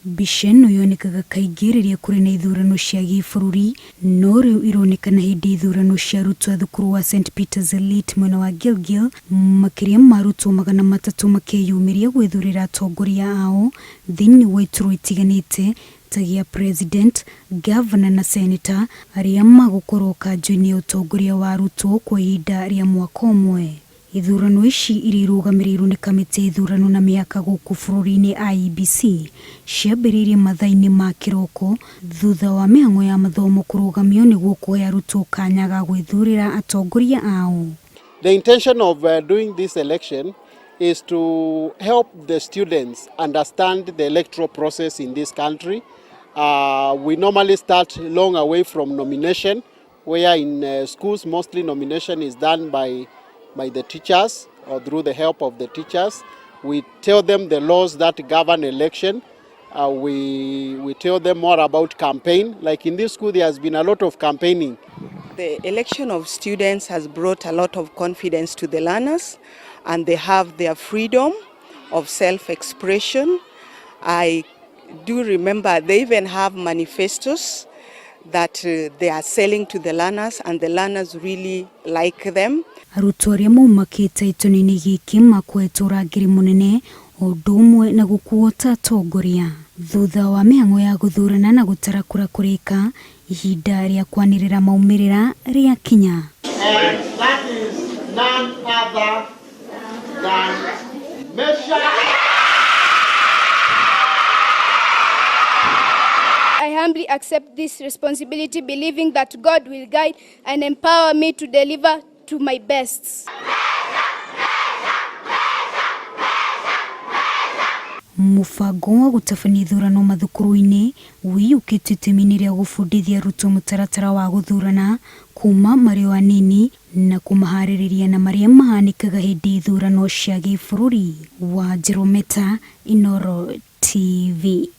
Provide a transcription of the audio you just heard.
Bisheno yonekaga kaingĩ rĩrĩa kũrĩ na ithurano cia gĩbũrũri, no rĩu ironekana hĩndĩ ithurano cia arutwo a thukuru wa St Peters Elite mwena wa Gilgil, makĩria ma arutwo 300 makeyumĩria gwĩthurĩra atongoria ao thĩinĩ wa iturwa itiganĩte ta gĩa president, governor na senator arĩa magũkorwo kanjũ-inĩ ya ũtongoria wa arutwo kwa ihinda rĩa mwaka ũmwe. Ithurano ici irĩrũgamĩrĩirwo nĩ kamĩtĩ ya ithurano na mĩhaka gũkũ bũrũri-inĩ IEBC ciambĩrĩirie mathaa-inĩ ma kĩroko thutha wa mĩhang'o ya mathomo kũrũgamio nĩguo kũhe arutwo kanya ga gwĩthurĩra atongoria ao. The intention of doing this election is to help the students understand the electoral process in this country. We normally start long away from nomination, where in schools mostly nomination is done by the teachers or through the help of the teachers. We tell them the laws that govern election. We tell them more about campaign. Like in this school, there has been a lot of campaigning. The election of students has brought a lot of confidence to the learners, and they have their freedom of self-expression. I do remember they even have manifestos that they are selling to the learners, and the learners really like them. Arutwo arĩa maumakĩte itũni-inĩ gĩkĩ makwetwo ũrangĩri mũnene o ũndũ ũmwe na gũkuo ta atongoria. Thutha wa mĩhang'o ya gũthurana na gũtara kura kũrĩka, ihinda rĩa kwanĩrĩra maumĩrĩra rĩa kinya. That is none other than I humbly accept this responsibility, believing that God will guide and empower me to deliver to my best. Mũbango wa gũtabania ithurano mathukuru-inĩ wĩyũkĩtio itemi-inĩ rĩa gũbundithia arutwo mũtaratara wa gũthurana kuma marĩ o anini na kũmaharĩrĩria na marĩa mahanĩkaga hĩndĩ ithurano cia gĩbũrũri. Wanjĩrũ Meta, Inooro TV.